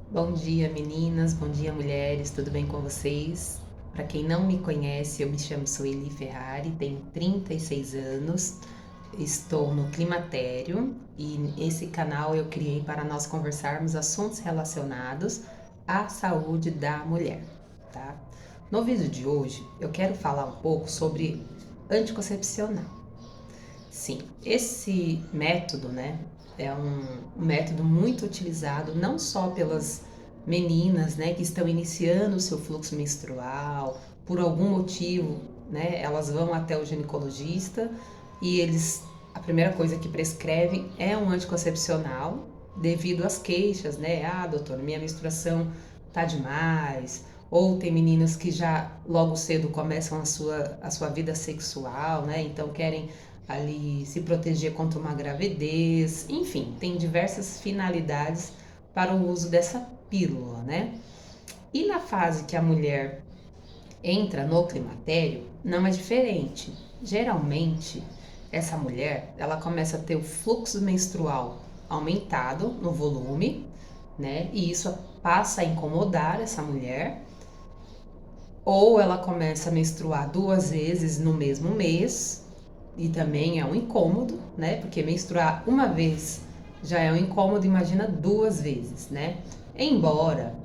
Bom dia, meninas, bom dia, mulheres, tudo bem com vocês? Para quem não me conhece, eu me chamo Sueli Ferrari, tenho 36 anos, estou no Climatério e esse canal eu criei para nós conversarmos assuntos relacionados à saúde da mulher, tá? No vídeo de hoje, eu quero falar um pouco sobre anticoncepcional. Sim, esse método, né, é um método muito utilizado não só pelas meninas, né, que estão iniciando o seu fluxo menstrual, por algum motivo, né, elas vão até o ginecologista e a primeira coisa que prescrevem é um anticoncepcional devido às queixas, né, doutor, minha menstruação tá demais, ou tem meninas que já logo cedo começam a sua vida sexual, né, então querem ali se proteger contra uma gravidez, enfim, tem diversas finalidades para o uso dessa pílula, né? E na fase que a mulher entra no climatério, não é diferente. Geralmente, essa mulher, ela começa a ter o fluxo menstrual aumentado no volume, né? E isso passa a incomodar essa mulher. Ou ela começa a menstruar 2 vezes no mesmo mês, e também é um incômodo, né? Porque menstruar uma vez já é um incômodo, imagina 2 vezes, né? Embora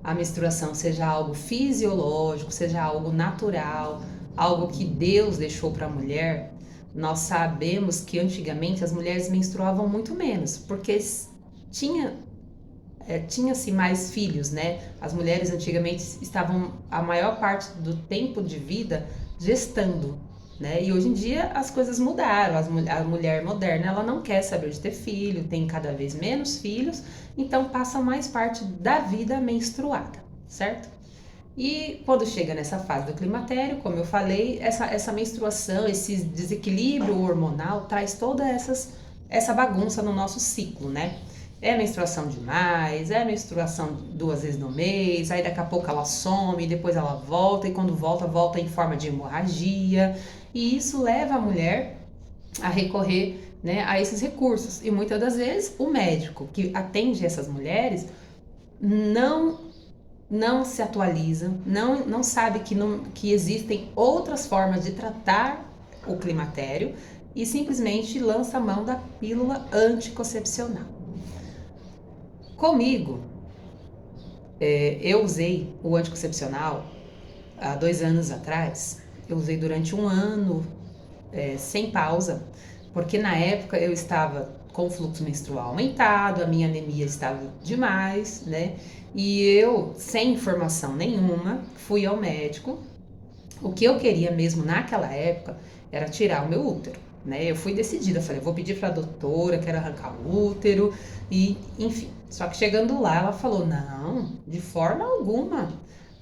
a menstruação seja algo fisiológico, seja algo natural, algo que Deus deixou para a mulher, nós sabemos que antigamente as mulheres menstruavam muito menos, porque tinha tinha-se mais filhos, né? As mulheres antigamente estavam a maior parte do tempo de vida gestando, né? E hoje em dia as coisas mudaram. A mulher moderna ela não quer saber de ter filho, tem cada vez menos filhos, então passa mais parte da vida menstruada, certo? E quando chega nessa fase do climatério, como eu falei, essa menstruação, esse desequilíbrio hormonal traz essa bagunça no nosso ciclo, né? É menstruação demais, é menstruação 2 vezes no mês, aí daqui a pouco ela some, depois ela volta, e quando volta, volta em forma de hemorragia. E isso leva a mulher a recorrer, né, a esses recursos. E muitas das vezes o médico que atende essas mulheres não não se atualiza, não sabe que existem outras formas de tratar o climatério e simplesmente lança a mão da pílula anticoncepcional. Comigo, eu usei o anticoncepcional há 2 anos atrás. Eu usei durante um ano, sem pausa, porque na época eu estava com o fluxo menstrual aumentado, a minha anemia estava demais, né? E eu, sem informação nenhuma, fui ao médico. O que eu queria mesmo naquela época era tirar o meu útero, né? Eu fui decidida, falei, vou pedir para a doutora, quero arrancar o útero e, enfim. Só que chegando lá, ela falou: "Não, de forma alguma.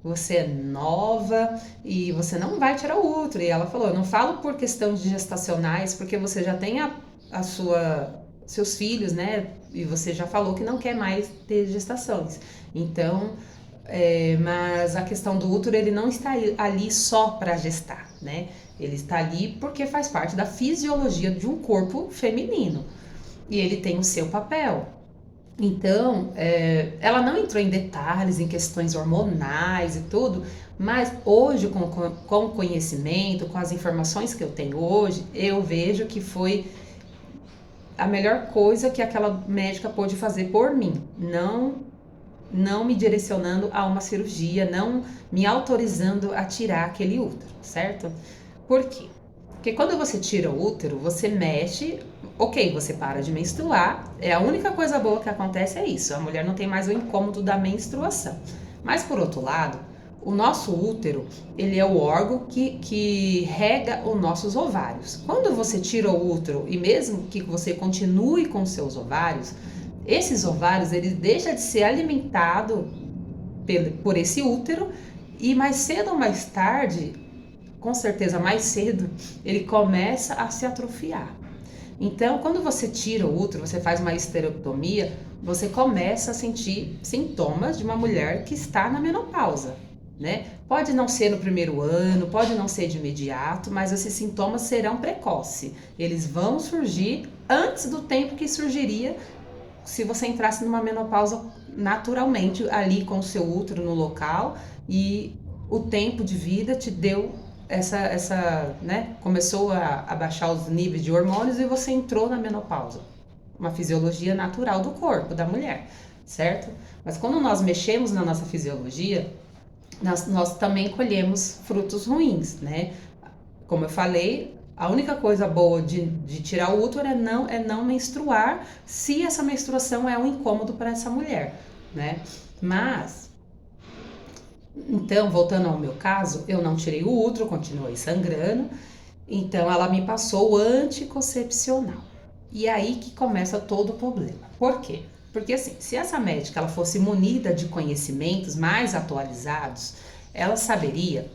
Você é nova e você não vai tirar o útero". E ela falou: "Eu não falo por questão de gestacionais, porque você já tem a sua seus filhos, né? E você já falou que não quer mais ter gestações. Então, mas a questão do útero, ele não está ali só para gestar, né? Ele está ali porque faz parte da fisiologia de um corpo feminino e ele tem o seu papel. Então, ela não entrou em detalhes, em questões hormonais e tudo, mas hoje, com o conhecimento, com as informações que eu tenho hoje, eu vejo que foi a melhor coisa que aquela médica pôde fazer por mim. Não me direcionando a uma cirurgia, não me autorizando a tirar aquele útero, certo? Por quê? Porque quando você tira o útero, você mexe, ok, você para de menstruar, a única coisa boa que acontece é isso, a mulher não tem mais o incômodo da menstruação. Mas por outro lado, o nosso útero, ele é o órgão que rega os nossos ovários. Quando você tira o útero, e mesmo que você continue com seus ovários, esses ovários, eles deixam de ser alimentados por esse útero e mais cedo ou mais tarde, com certeza mais cedo, ele começa a se atrofiar. Então, quando você tira o útero, você faz uma esterectomia, você começa a sentir sintomas de uma mulher que está na menopausa, né? Pode não ser no primeiro ano, pode não ser de imediato, mas esses sintomas serão precoces. Eles vão surgir antes do tempo que surgiria se você entrasse numa menopausa naturalmente ali com o seu útero no local e o tempo de vida te deu né, começou a baixar os níveis de hormônios e você entrou na menopausa. Uma fisiologia natural do corpo da mulher, certo? Mas quando nós mexemos na nossa fisiologia, nós também colhemos frutos ruins, né? Como eu falei, a única coisa boa de tirar o útero é não menstruar, se essa menstruação é um incômodo para essa mulher, né? Mas, então, voltando ao meu caso, eu não tirei o útero, continuei sangrando, então ela me passou o anticoncepcional. E aí que começa todo o problema. Por quê? Porque assim, se essa médica ela fosse munida de conhecimentos mais atualizados, ela saberia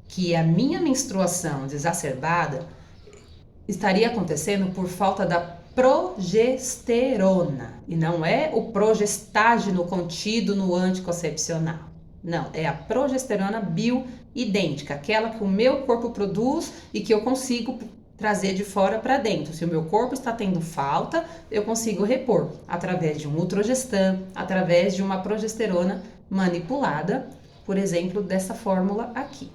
que a minha menstruação desacerbada estaria acontecendo por falta da progesterona. E não é o progestágeno contido no anticoncepcional. Não, é a progesterona bioidêntica, aquela que o meu corpo produz e que eu consigo trazer de fora para dentro. Se o meu corpo está tendo falta, eu consigo repor através de um Utrogestan, através de uma progesterona manipulada, por exemplo, dessa fórmula aqui,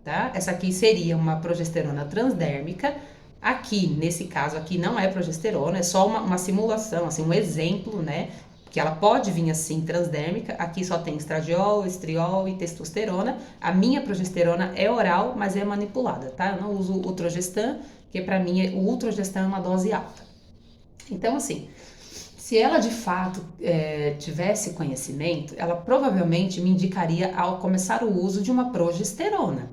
tá? Essa aqui seria uma progesterona transdérmica. Aqui, nesse caso aqui, não é progesterona, é só uma simulação, assim, um exemplo, né? Que ela pode vir assim transdérmica, aqui só tem estradiol, estriol e testosterona. A minha progesterona é oral, mas é manipulada, tá? Eu não uso o Utrogestan, porque para mim o Utrogestan é uma dose alta. Então, assim, se ela de fato tivesse conhecimento, ela provavelmente me indicaria ao começar o uso de uma progesterona.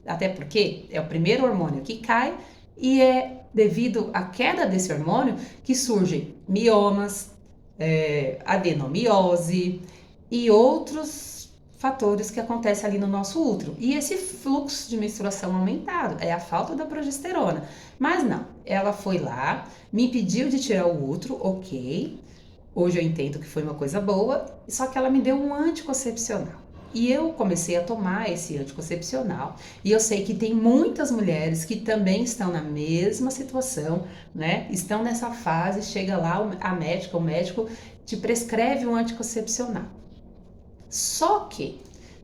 Até porque é o primeiro hormônio que cai e é devido à queda desse hormônio que surgem miomas, adenomiose e outros fatores que acontecem ali no nosso útero. E esse fluxo de menstruação aumentado é a falta da progesterona. Mas não, ela foi lá, me pediu de tirar o útero, ok. Hoje eu entendo que foi uma coisa boa, só que ela me deu um anticoncepcional. E eu comecei a tomar esse anticoncepcional. E eu sei que tem muitas mulheres que também estão na mesma situação, né? Estão nessa fase, chega lá a médica, o médico te prescreve um anticoncepcional. Só que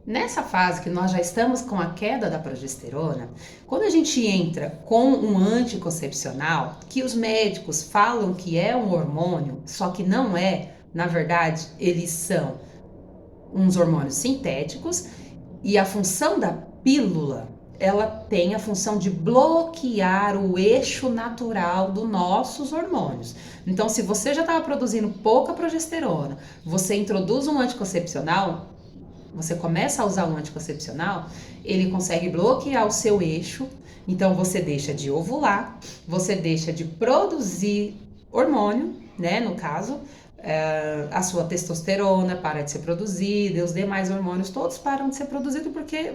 nessa fase que nós já estamos com a queda da progesterona, quando a gente entra com um anticoncepcional, que os médicos falam que é um hormônio, só que não é, na verdade, eles são uns hormônios sintéticos e a função da pílula, ela tem a função de bloquear o eixo natural dos nossos hormônios. Então, se você já estava produzindo pouca progesterona, você introduz um anticoncepcional, você começa a usar um anticoncepcional, ele consegue bloquear o seu eixo, então você deixa de ovular, você deixa de produzir hormônio, né, no caso, a sua testosterona para de ser produzida, os demais hormônios todos param de ser produzidos porque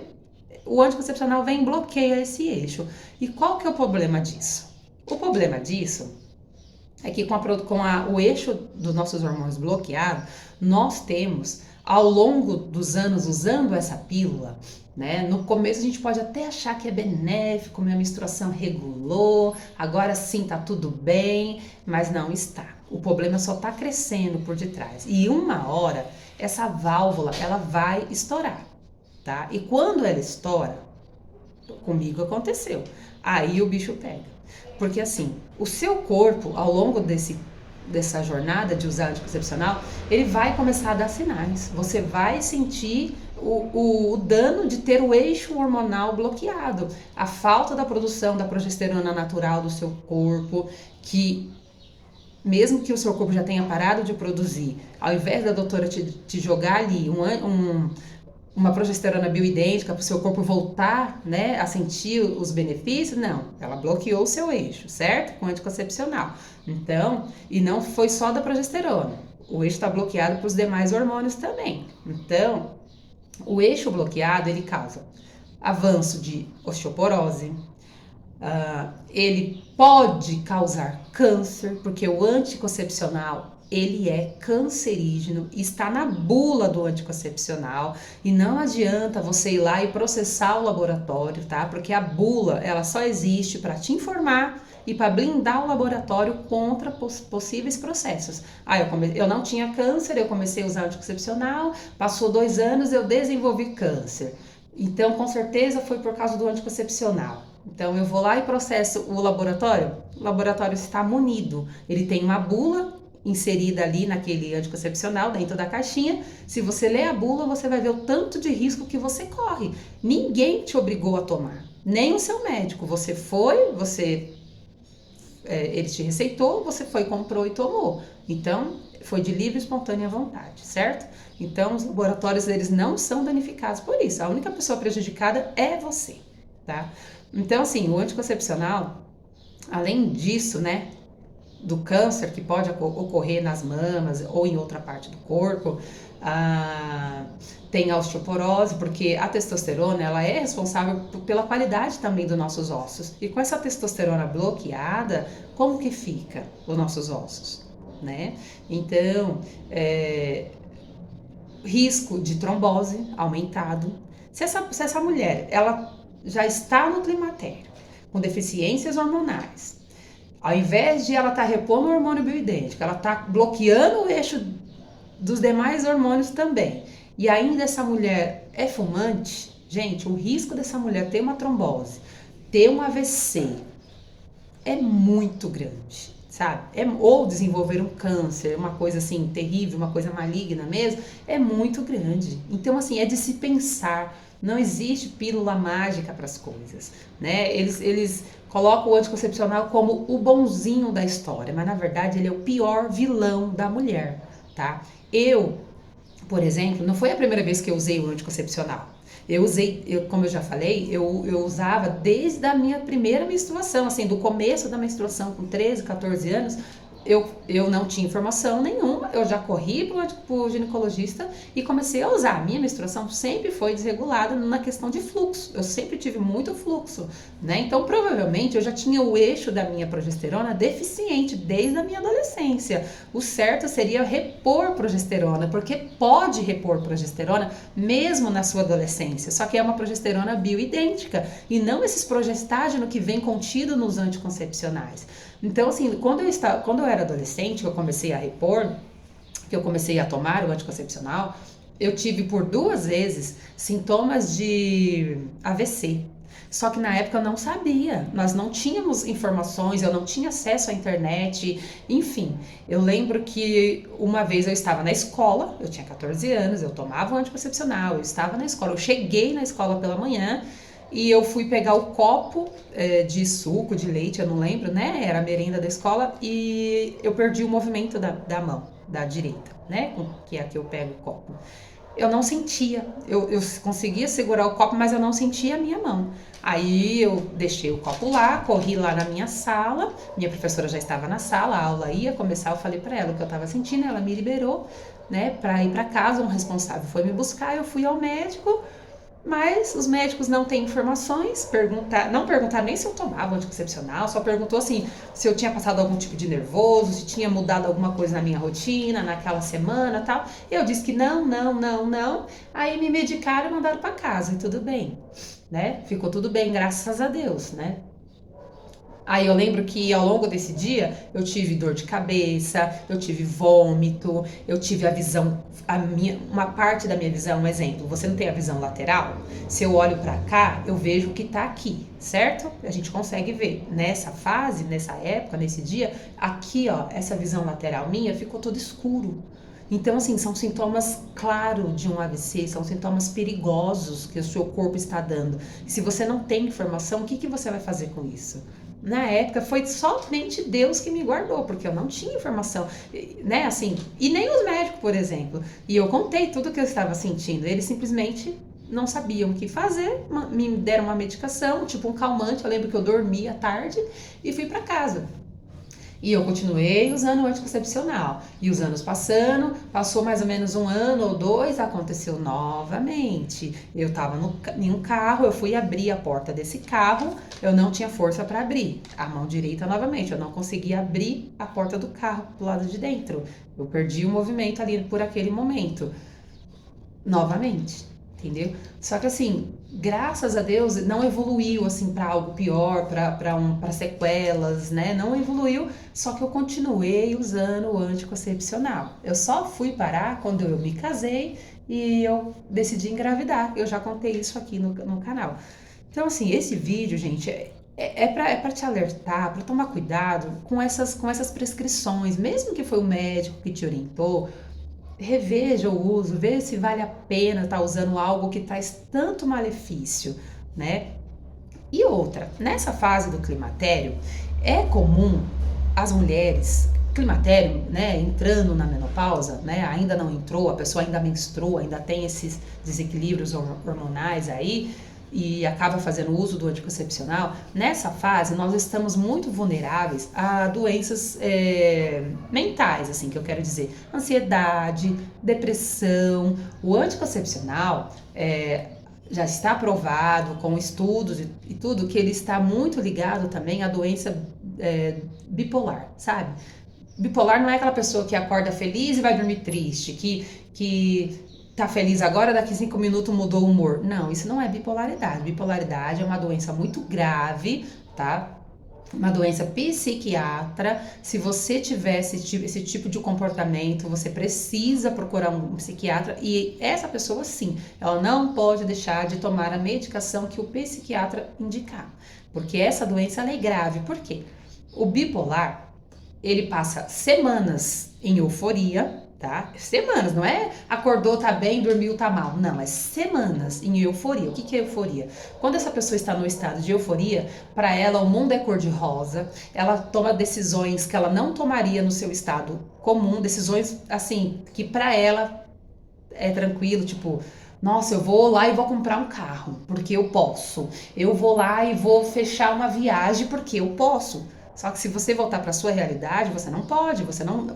o anticoncepcional vem e bloqueia esse eixo. E qual que é o problema disso? O problema disso é que com o eixo dos nossos hormônios bloqueado, nós temos, ao longo dos anos usando essa pílula, né? No começo a gente pode até achar que é benéfico, minha menstruação regulou, agora sim tá tudo bem, mas não está. O problema só está crescendo por detrás. E uma hora essa válvula ela vai estourar, tá? E quando ela estoura, comigo aconteceu. Aí o bicho pega. Porque assim, o seu corpo ao longo dessa jornada de usar anticoncepcional, ele vai começar a dar sinais. Você vai sentir o dano de ter o eixo hormonal bloqueado, a falta da produção da progesterona natural do seu corpo, que mesmo que o seu corpo já tenha parado de produzir, ao invés da doutora te jogar ali uma progesterona bioidêntica para o seu corpo voltar, né, a sentir os benefícios, não, ela bloqueou o seu eixo, certo? Com anticoncepcional. Então, e não foi só da progesterona, o eixo está bloqueado para os demais hormônios também. Então, o eixo bloqueado, ele causa avanço de osteoporose, ele pode causar câncer, porque o anticoncepcional ele é cancerígeno, está na bula do anticoncepcional e não adianta você ir lá e processar o laboratório, tá? Porque a bula ela só existe para te informar e para blindar o laboratório contra possíveis processos. Eu não tinha câncer, eu comecei a usar anticoncepcional, passou 2 anos, eu desenvolvi câncer. Então, com certeza foi por causa do anticoncepcional. Então, eu vou lá e processo o laboratório está munido, ele tem uma bula inserida ali naquele anticoncepcional dentro da caixinha. Se você ler a bula, você vai ver o tanto de risco que você corre. Ninguém te obrigou a tomar, nem o seu médico. Você foi, ele te receitou, você foi, comprou e tomou. Então, foi de livre e espontânea vontade, certo? Então, os laboratórios, eles não são danificados por isso. A única pessoa prejudicada é você, tá? Então, assim, o anticoncepcional, além disso, né, do câncer que pode ocorrer nas mamas ou em outra parte do corpo, tem a osteoporose, porque a testosterona, ela é responsável pela qualidade também dos nossos ossos. E com essa testosterona bloqueada, como que fica os nossos ossos, né? Então, risco de trombose aumentado. Se essa mulher, ela já está no climatério, com deficiências hormonais, ao invés de ela estar repondo o hormônio bioidêntico, ela está bloqueando o eixo dos demais hormônios também, e ainda essa mulher é fumante, gente, o risco dessa mulher ter uma trombose, ter um AVC, é muito grande, sabe? Ou desenvolver um câncer, uma coisa assim terrível, uma coisa maligna mesmo, é muito grande. Então, assim, é de se pensar. Não existe pílula mágica para as coisas, né? Eles colocam o anticoncepcional como o bonzinho da história, mas na verdade ele é o pior vilão da mulher, tá? Eu, por exemplo, não foi a primeira vez que eu usei o anticoncepcional. Como eu já falei, eu usava desde a minha primeira menstruação, assim, do começo da menstruação, com 13, 14 anos, eu não tinha informação nenhuma, eu já corri pro ginecologista e comecei a usar. A minha menstruação sempre foi desregulada na questão de fluxo, eu sempre tive muito fluxo, né? Então, provavelmente, eu já tinha o eixo da minha progesterona deficiente desde a minha adolescência. O certo seria repor progesterona, porque pode repor progesterona mesmo na sua adolescência, só que é uma progesterona bioidêntica e não esses progestágeno que vem contido nos anticoncepcionais. Então, assim, quando eu era adolescente, que eu comecei a repor, que eu comecei a tomar o anticoncepcional, eu tive por 2 vezes sintomas de AVC. Só que na época eu não sabia, nós não tínhamos informações, eu não tinha acesso à internet, enfim. Eu lembro que uma vez eu estava na escola, eu tinha 14 anos, eu tomava o anticoncepcional, eu estava na escola, eu cheguei na escola pela manhã, e eu fui pegar o copo de suco, de leite, eu não lembro, né? Era a merenda da escola, e eu perdi o movimento da mão, da direita, né? Que é a que eu pego o copo. Eu não sentia, eu conseguia segurar o copo, mas eu não sentia a minha mão. Aí eu deixei o copo lá, corri lá na minha sala, minha professora já estava na sala, a aula ia começar, eu falei para ela o que eu estava sentindo, ela me liberou, né, para ir para casa, um responsável foi me buscar, eu fui ao médico, mas os médicos não têm informações, não perguntaram nem se eu tomava anticoncepcional, só perguntou assim, se eu tinha passado algum tipo de nervoso, se tinha mudado alguma coisa na minha rotina, naquela semana e tal. Eu disse que não, aí me medicaram e mandaram para casa e tudo bem, né? Ficou tudo bem, graças a Deus, né? Aí eu lembro que ao longo desse dia eu tive dor de cabeça, eu tive vômito, eu tive uma parte da minha visão, um exemplo, você não tem a visão lateral? Se eu olho para cá, eu vejo o que tá aqui, certo? A gente consegue ver. Nessa fase, nessa época, nesse dia, aqui, ó, essa visão lateral minha ficou todo escuro. Então, assim, são sintomas claros de um AVC, são sintomas perigosos que o seu corpo está dando. E se você não tem informação, o que você vai fazer com isso? Na época, foi somente Deus que me guardou, porque eu não tinha informação, né, assim, e nem os médicos, por exemplo. E eu contei tudo que eu estava sentindo, eles simplesmente não sabiam o que fazer, me deram uma medicação, tipo um calmante, eu lembro que eu dormi à tarde e fui para casa. E eu continuei usando o anticoncepcional. E os anos passando, passou mais ou menos 1 ano ou 2, aconteceu novamente. Eu estava em um carro, eu fui abrir a porta desse carro, eu não tinha força para abrir. A mão direita novamente, eu não conseguia abrir a porta do carro do lado de dentro. Eu perdi o movimento ali por aquele momento. Novamente. entendeu? Só que assim, graças a Deus, não evoluiu assim para algo pior, para sequelas, né? Não evoluiu, só que eu continuei usando o anticoncepcional. Eu só fui parar quando eu me casei e eu decidi engravidar. Eu já contei isso aqui no canal. Então, assim, esse vídeo, gente, é para te alertar, para tomar cuidado com essas prescrições, mesmo que foi o médico que te orientou. Reveja o uso, veja se vale a pena estar usando algo que traz tanto malefício, né? E outra, nessa fase do climatério, é comum as mulheres, climatério, né, entrando na menopausa, né, ainda não entrou, a pessoa ainda menstrua, ainda tem esses desequilíbrios hormonais aí, e acaba fazendo uso do anticoncepcional. Nessa fase, nós estamos muito vulneráveis a doenças mentais, assim, que eu quero dizer, ansiedade, depressão. O anticoncepcional já está provado com estudos e tudo que ele está muito ligado também à doença bipolar, sabe? Bipolar não é aquela pessoa que acorda feliz e vai dormir triste, que tá feliz agora, daqui 5 minutos mudou o humor. Não, isso não é bipolaridade. Bipolaridade é uma doença muito grave, tá? Uma doença psiquiatra. Se você tiver esse tipo de comportamento, você precisa procurar um psiquiatra. E essa pessoa, sim, ela não pode deixar de tomar a medicação que o psiquiatra indicar. Porque essa doença ela é grave. Por quê? O bipolar, ele passa semanas em euforia, tá? Semanas, não é acordou, tá bem, dormiu, tá mal. Não, é semanas em euforia. O que é euforia? Quando essa pessoa está no estado de euforia, para ela o mundo é cor-de-rosa, ela toma decisões que ela não tomaria no seu estado comum, decisões assim, que para ela é tranquilo, tipo, nossa, eu vou lá e vou comprar um carro, porque eu posso. Eu vou lá e vou fechar uma viagem porque eu posso. Só que se você voltar para sua realidade, você não pode,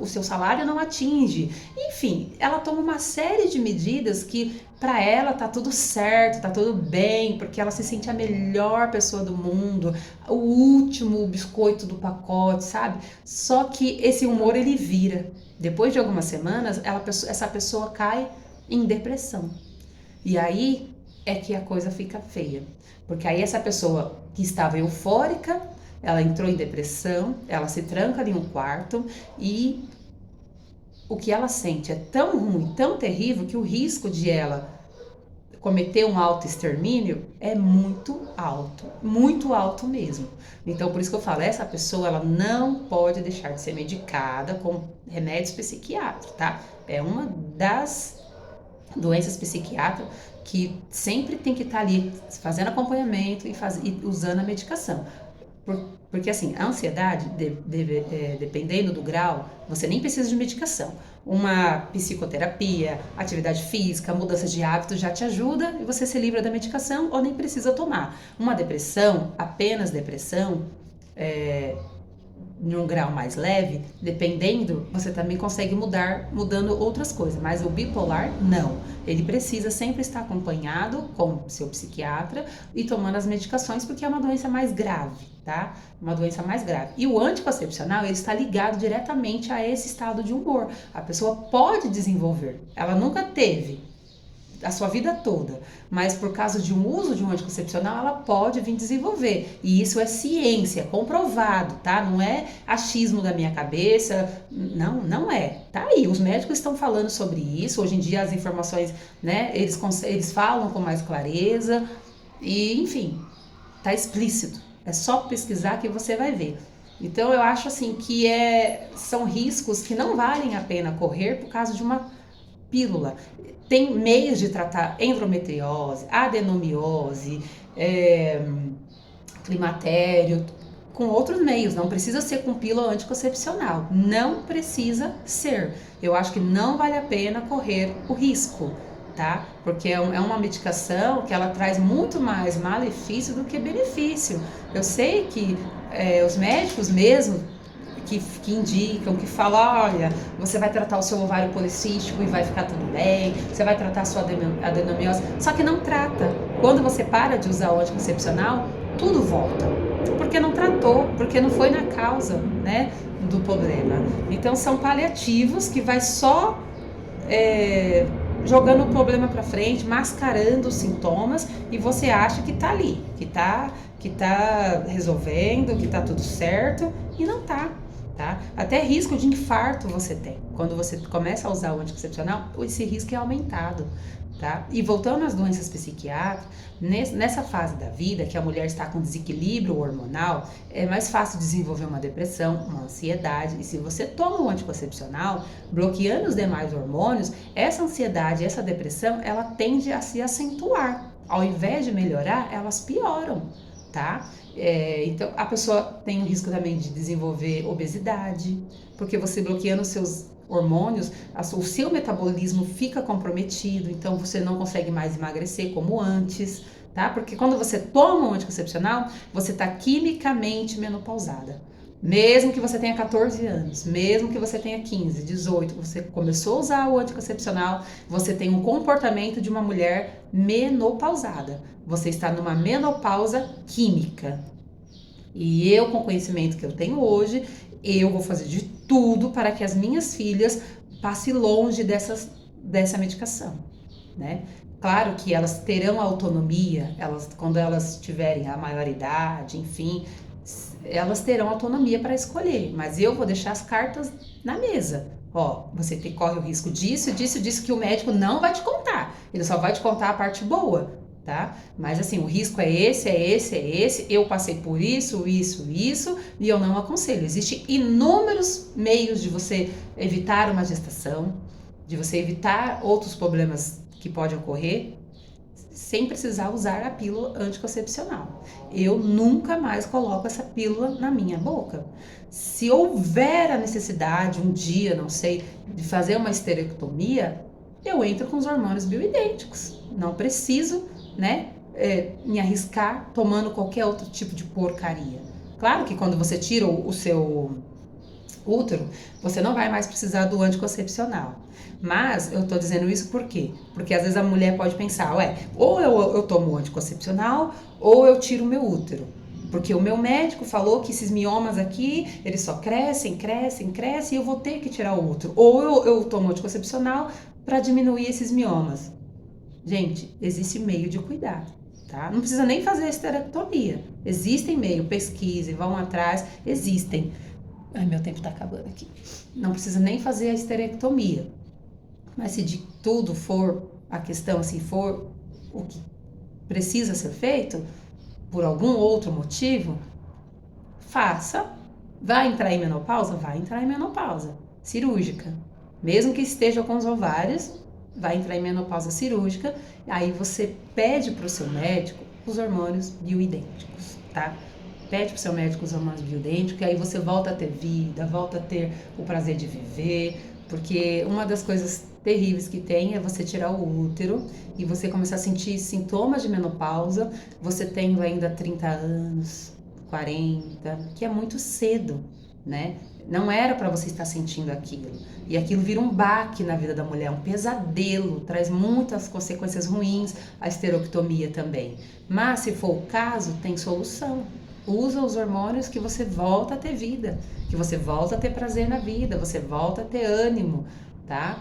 o seu salário não atinge. Enfim, ela toma uma série de medidas que para ela tá tudo certo, tá tudo bem, porque ela se sente a melhor pessoa do mundo, o último biscoito do pacote, sabe? Só que esse humor ele vira. Depois de algumas semanas, essa pessoa cai em depressão. E aí é que a coisa fica feia. Porque aí essa pessoa que estava eufórica, ela entrou em depressão, ela se tranca em um quarto e o que ela sente é tão ruim, tão terrível, que o risco de ela cometer um autoextermínio é muito alto mesmo. Então, por isso que eu falo, essa pessoa ela não pode deixar de ser medicada com remédios psiquiátricos, tá? É uma das doenças psiquiátricas que sempre tem que estar ali fazendo acompanhamento e usando a medicação. Porque assim, a ansiedade, dependendo do grau, você nem precisa de medicação. Uma psicoterapia, atividade física, mudança de hábito já te ajuda e você se livra da medicação ou nem precisa tomar. Uma depressão, apenas depressão, em um grau mais leve, dependendo, você também consegue mudando outras coisas, mas o bipolar não. Ele precisa sempre estar acompanhado com seu psiquiatra e tomando as medicações, porque é uma doença mais grave, tá? Uma doença mais grave. E o anticoncepcional, ele está ligado diretamente a esse estado de humor. A pessoa pode desenvolver, ela nunca teve a sua vida toda, mas por causa de um uso de um anticoncepcional, ela pode vir desenvolver. E isso é ciência, comprovado, tá? Não é achismo da minha cabeça, não é. Tá aí, os médicos estão falando sobre isso, hoje em dia as informações, né, eles falam com mais clareza, e enfim, tá explícito. É só pesquisar que você vai ver. Então eu acho assim que são riscos que não valem a pena correr por causa de uma pílula. Tem meios de tratar endometriose, adenomiose, climatério, com outros meios. Não precisa ser com pílula anticoncepcional. Não precisa ser. Eu acho que não vale a pena correr o risco, tá? Porque é uma medicação que ela traz muito mais malefício do que benefício. Eu sei que os médicos mesmo que indicam, que falam, olha, você vai tratar o seu ovário policístico e vai ficar tudo bem, você vai tratar a sua adenomiose, só que não trata. Quando você para de usar o anticoncepcional, tudo volta, porque não tratou, porque não foi na causa, né, do problema. Então são paliativos que vai só jogando o problema para frente, mascarando os sintomas, e você acha que tá ali, que tá resolvendo, que tá tudo certo, e não tá. Tá? Até risco de infarto você tem. Quando você começa a usar o anticoncepcional, esse risco é aumentado. Tá? E voltando às doenças psiquiátricas, nessa fase da vida que a mulher está com desequilíbrio hormonal, é mais fácil desenvolver uma depressão, uma ansiedade. E se você toma um anticoncepcional, bloqueando os demais hormônios, essa ansiedade, essa depressão, ela tende a se acentuar. Ao invés de melhorar, elas pioram, tá? Então, a pessoa tem o risco também de desenvolver obesidade, porque você bloqueando os seus hormônios, o seu metabolismo fica comprometido, então você não consegue mais emagrecer como antes, tá? Porque quando você toma um anticoncepcional, você está quimicamente menopausada. Mesmo que você tenha 14 anos, mesmo que você tenha 15, 18, você começou a usar o anticoncepcional, você tem um comportamento de uma mulher menopausada. Você está numa menopausa química. E eu, com o conhecimento que eu tenho hoje, eu vou fazer de tudo para que as minhas filhas passem longe dessa medicação, né? Claro que elas terão autonomia, quando elas tiverem a maioridade, enfim, elas terão autonomia para escolher, mas eu vou deixar as cartas na mesa. Ó, você corre o risco disso, disso, disso, que o médico não vai te contar. Ele só vai te contar a parte boa, tá? Mas assim, o risco é esse, é esse, é esse. Eu passei por isso, e eu não aconselho. Existem inúmeros meios de você evitar uma gestação, de você evitar outros problemas que podem ocorrer, sem precisar usar a pílula anticoncepcional. Eu nunca mais coloco essa pílula na minha boca. Se houver a necessidade, um dia, não sei, de fazer uma esterectomia, eu entro com os hormônios bioidênticos. Não preciso, né, me arriscar tomando qualquer outro tipo de porcaria. Claro que quando você tira o seu útero, você não vai mais precisar do anticoncepcional. Mas eu tô dizendo isso por quê? Porque às vezes a mulher pode pensar, ou eu tomo o anticoncepcional, ou eu tiro o meu útero. Porque o meu médico falou que esses miomas aqui, eles só crescem, crescem, crescem, e eu vou ter que tirar o útero. Ou eu tomo anticoncepcional para diminuir esses miomas. Gente, existe meio de cuidar, tá? Não precisa nem fazer esterectomia. Existem meio, pesquisem, vão atrás, existem. Ai, meu tempo tá acabando aqui. Não precisa nem fazer a esterectomia. Mas se de tudo for a questão, se for o que precisa ser feito, por algum outro motivo, faça. Vai entrar em menopausa? Vai entrar em menopausa cirúrgica. Mesmo que esteja com os ovários, vai entrar em menopausa cirúrgica. Aí você pede para o seu médico os hormônios bioidênticos, tá? Pede para o seu médico os hormônios bioidênticos, e aí você volta a ter vida, volta a ter o prazer de viver, porque uma das coisas terríveis que tem é você tirar o útero e você começar a sentir sintomas de menopausa, você tendo ainda 30 anos, 40, que é muito cedo, né? Não era para você estar sentindo aquilo. E aquilo vira um baque na vida da mulher, um pesadelo, traz muitas consequências ruins, a esterectomia também. Mas se for o caso, tem solução. Usa os hormônios que você volta a ter vida, que você volta a ter prazer na vida, você volta a ter ânimo, tá?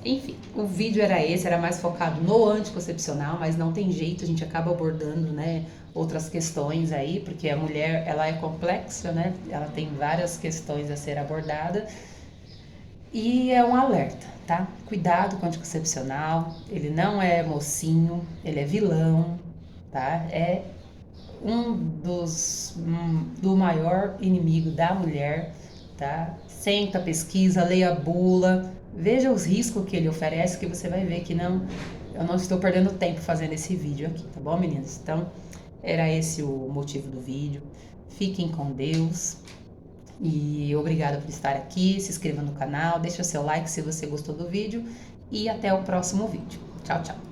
Enfim, o vídeo era esse, era mais focado no anticoncepcional, mas não tem jeito, a gente acaba abordando, né, outras questões aí, porque a mulher, ela é complexa, né? Ela tem várias questões a ser abordada. E é um alerta, tá? Cuidado com o anticoncepcional, ele não é mocinho, ele é vilão, tá? É do maior inimigo da mulher, tá? Senta, pesquisa, leia a bula, veja os riscos que ele oferece, que você vai ver que eu não estou perdendo tempo fazendo esse vídeo aqui, tá bom, meninas? Então, era esse o motivo do vídeo. Fiquem com Deus e obrigada por estar aqui. Se inscreva no canal, deixa o seu like se você gostou do vídeo e até o próximo vídeo. Tchau, tchau!